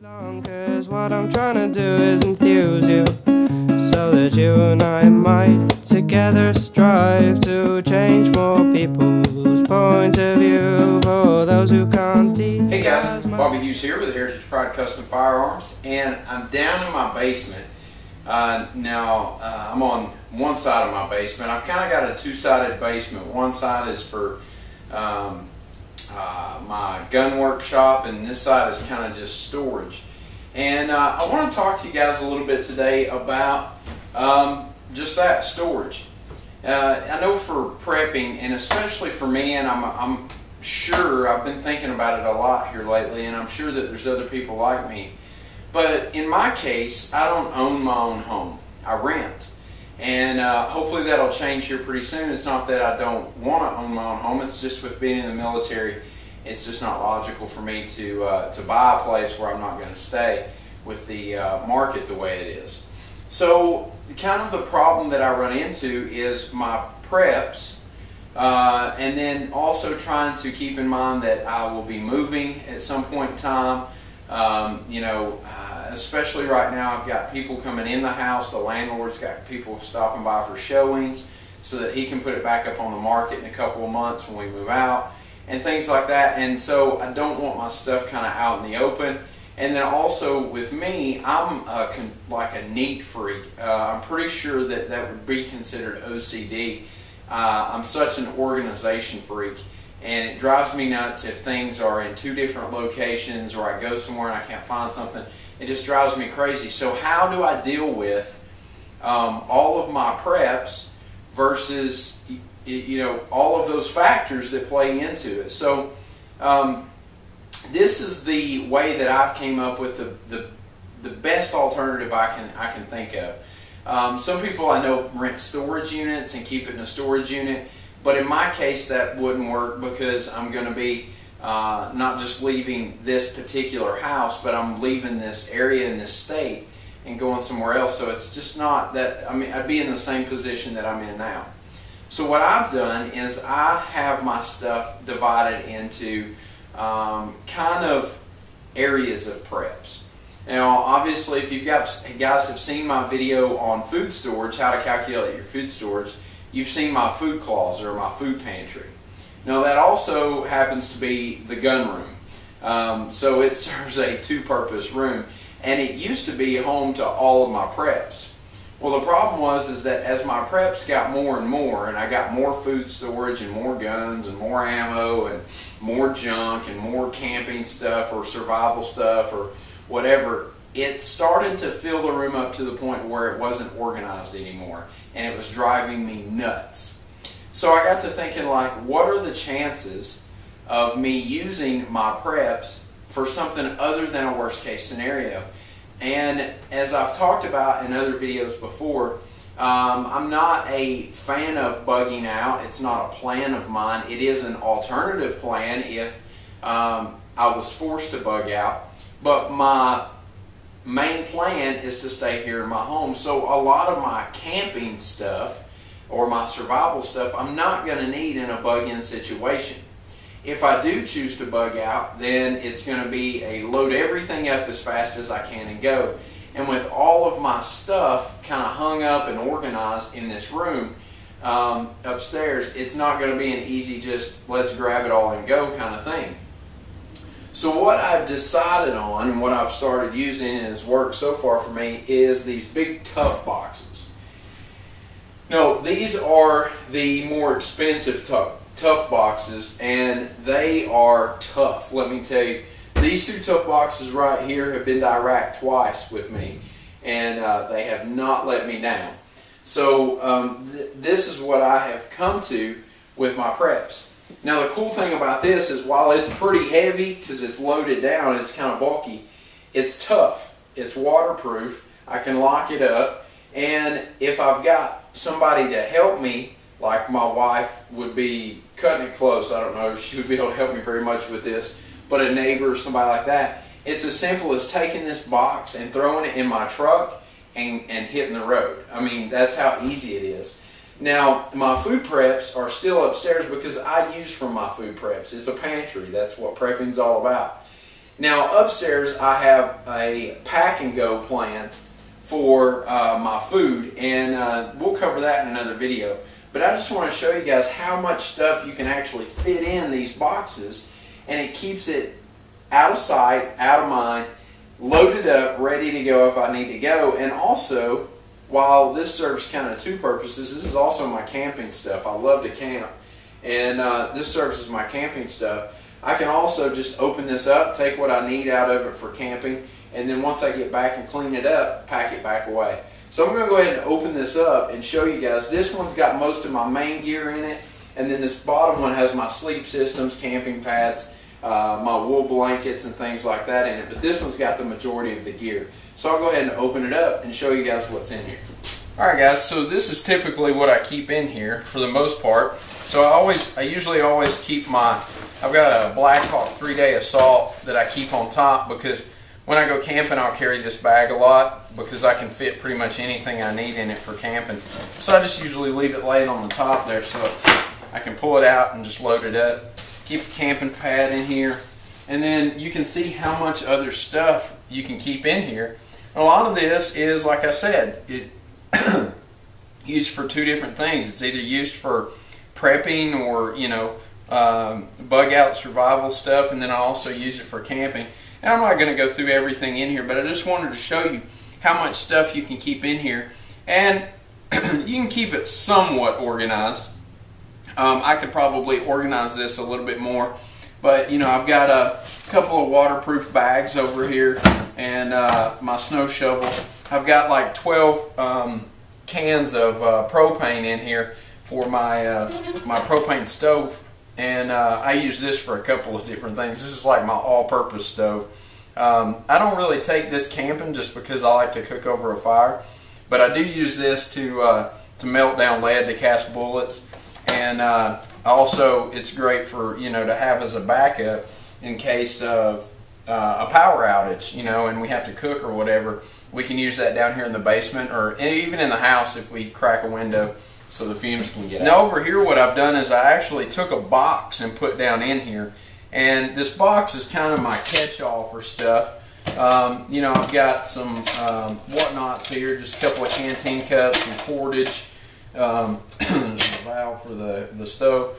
'Cause what I'm trying to do is enthuse you, so that you and I might together strive to change more people's point of view for those who can't teach. Hey guys, Bobby Hughes here with Heritage Pride Custom Firearms, and I'm down in my basement. I'm on one side of my basement. I've kind of got a two-sided basement. One side is for my gun workshop, and this side is kind of just storage. And I want to talk to you guys a little bit today about just that, storage. I know for prepping, and especially for me, and I'm sure I've been thinking about it a lot here lately, and I'm sure that there's other people like me. But in my case, I don't own my own home. I rent. And hopefully that'll change here pretty soon. It's not that I don't want to own my own home. It's just with being in the military, it's just not logical for me to buy a place where I'm not going to stay with the market the way it is. So kind of the problem that I run into is my preps, and then also trying to keep in mind that I will be moving at some point in time. Especially right now, I've got people coming in the house. The landlord's got people stopping by for showings so that he can put it back up on the market in a couple of months when we move out and things like that. And so I don't want my stuff kind of out in the open. And then also with me, I'm like a neat freak. I'm pretty sure that that would be considered OCD. I'm such an organization freak. And it drives me nuts if things are in two different locations, or I go somewhere and I can't find something. It just drives me crazy. So how do I deal with all of my preps versus all of those factors that play into it? So this is the way that I've came up with the best alternative I can think of. Some people I know rent storage units and keep it in a storage unit. But in my case, that wouldn't work because I'm going to be not just leaving this particular house, but I'm leaving this area in this state and going somewhere else. So it's just not that, I'd be in the same position that I'm in now. So what I've done is I have my stuff divided into kind of areas of preps. Now, obviously, if you guys have seen my video on food storage, how to calculate your food storage, you've seen my food closet or my food pantry. Now that also happens to be the gun room. So it serves a two-purpose room, and it used to be home to all of my preps. Well, the problem is that as my preps got more and more, and I got more food storage and more guns and more ammo and more junk and more camping stuff or survival stuff or whatever, it started to fill the room up to the point where it wasn't organized anymore, and it was driving me nuts. So I got to thinking, like, what are the chances of me using my preps for something other than a worst case scenario? And as I've talked about in other videos before, I'm not a fan of bugging out. It's not a plan of mine. It is an alternative plan if I was forced to bug out. But my main plan is to stay here in my home. So a lot of my camping stuff or my survival stuff I'm not going to need in a bug-in situation. If I do choose to bug out, then it's going to be a load everything up as fast as I can and go. And with all of my stuff kind of hung up and organized in this room upstairs, it's not going to be an easy just let's grab it all and go kind of thing. So what I've decided on and what I've started using and has worked so far for me is these big tough boxes. Now these are the more expensive tough boxes, and they are tough. Let me tell you, these two tough boxes right here have been to Iraq twice with me, and they have not let me down. So this is what I have come to with my preps. Now the cool thing about this is while it's pretty heavy because it's loaded down, it's kind of bulky, it's tough, it's waterproof, I can lock it up, and if I've got somebody to help me, like my wife would be cutting it close, I don't know if she would be able to help me very much with this, but a neighbor or somebody like that, it's as simple as taking this box and throwing it in my truck and hitting the road. That's how easy it is. Now, my food preps are still upstairs because I use from my food preps. It's a pantry. That's what prepping's all about. Now upstairs I have a pack and go plan for my food, and we'll cover that in another video. But I just want to show you guys how much stuff you can actually fit in these boxes, and it keeps it out of sight, out of mind, loaded up, ready to go if I need to go. And also, while this serves kind of two purposes, this is also my camping stuff. I love to camp, and this serves as my camping stuff. I can also just open this up, take what I need out of it for camping, and then once I get back and clean it up, pack it back away. So I'm going to go ahead and open this up and show you guys. This one's got most of my main gear in it, and then this bottom one has my sleep systems, camping pads, my wool blankets and things like that in it. But this one's got the majority of the gear. So I'll go ahead and open it up and show you guys what's in here. Alright guys, so this is typically what I keep in here for the most part. So I usually always keep I've got a Black Hawk 3-Day Assault that I keep on top, because when I go camping I'll carry this bag a lot because I can fit pretty much anything I need in it for camping. So I just usually leave it laying on the top there so I can pull it out and just load it up. Keep a camping pad in here, and then you can see how much other stuff you can keep in here. A lot of this is, like I said, it used for two different things. It's either used for prepping or, you know, bug out survival stuff, and then I also use it for camping. And I'm not going to go through everything in here, but I just wanted to show you how much stuff you can keep in here, and you can keep it somewhat organized. I could probably organize this a little bit more, but you know, I've got a couple of waterproof bags over here, and my snow shovel. I've got like 12 cans of propane in here for my my propane stove, and I use this for a couple of different things. This is like my all-purpose stove. I don't really take this camping just because I like to cook over a fire, but I do use this to melt down lead to cast bullets. And also, it's great for, you know, to have as a backup in case of a power outage, you know, and we have to cook or whatever. We can use that down here in the basement, or even in the house if we crack a window so the fumes can get out. Now over here what I've done is I actually took a box and put down in here, and this box is kind of my catch-all for stuff. You know, I've got some whatnots here, just a couple of canteen cups, some cordage, valve for the stove,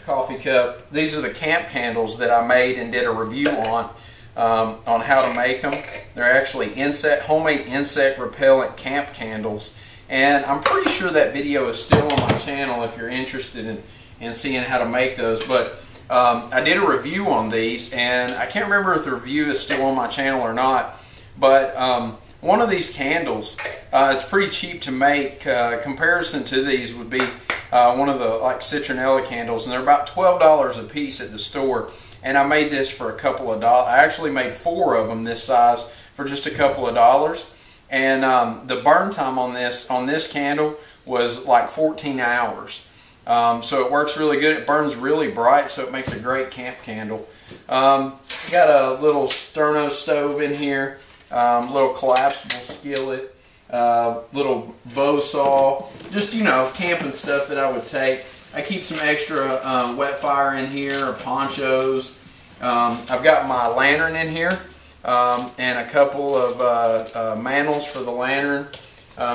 coffee cup. These are the camp candles that I made and did a review on how to make them. They're actually homemade insect repellent camp candles, and I'm pretty sure that video is still on my channel if you're interested in seeing how to make those. But I did a review on these, and I can't remember if the review is still on my channel or not, but one of these candles, it's pretty cheap to make. Comparison to these would be one of the like citronella candles, and they're about $12 a piece at the store. And I made this for a couple of dollars. I actually made 4 of them this size for just a couple of dollars. And the burn time on this candle was like 14 hours. So it works really good. It burns really bright, so it makes a great camp candle. Got a little sterno stove in here. Little collapsible skillet, little bow saw, just, you know, camping stuff that I would take. I keep some extra wet fire in here, or ponchos. I've got my lantern in here, and a couple of mantles for the lantern.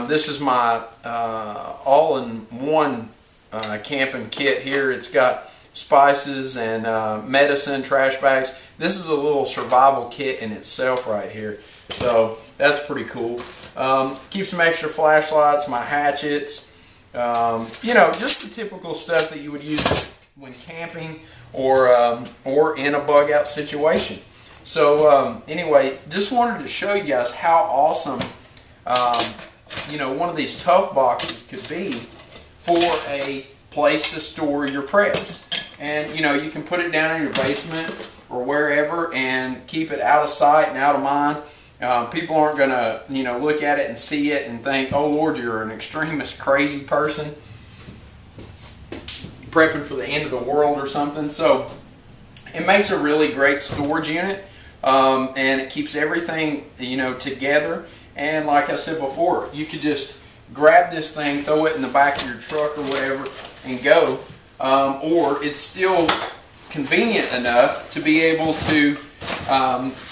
This is my all-in-one camping kit here. It's got spices and medicine, trash bags. This is a little survival kit in itself right here. So that's pretty cool. Keep some extra flashlights, my hatchets, you know, just the typical stuff that you would use when camping or in a bug out situation. So anyway, just wanted to show you guys how awesome you know, one of these tough boxes could be for a place to store your preps. And you know, you can put it down in your basement or wherever and keep it out of sight and out of mind. People aren't going to, you know, look at it and see it and think, oh Lord, you're an extremist, crazy person prepping for the end of the world or something. So it makes a really great storage unit, and it keeps everything, you know, together. And like I said before, you could just grab this thing, throw it in the back of your truck or whatever, and go. Or it's still convenient enough to be able to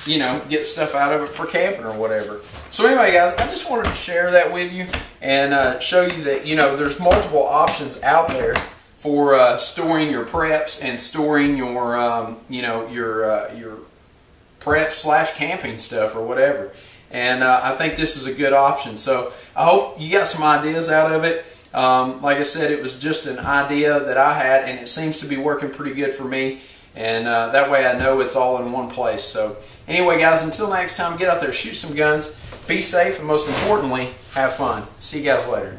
you know, get stuff out of it for camping or whatever. So anyway, guys, I just wanted to share that with you and show you that, you know, there's multiple options out there for storing your preps and storing your, you know, your prep / camping stuff or whatever. And I think this is a good option. So I hope you got some ideas out of it. Like I said, it was just an idea that I had, and it seems to be working pretty good for me. And that way I know it's all in one place. So anyway, guys, until next time, get out there, shoot some guns, be safe, and most importantly, have fun. See you guys later.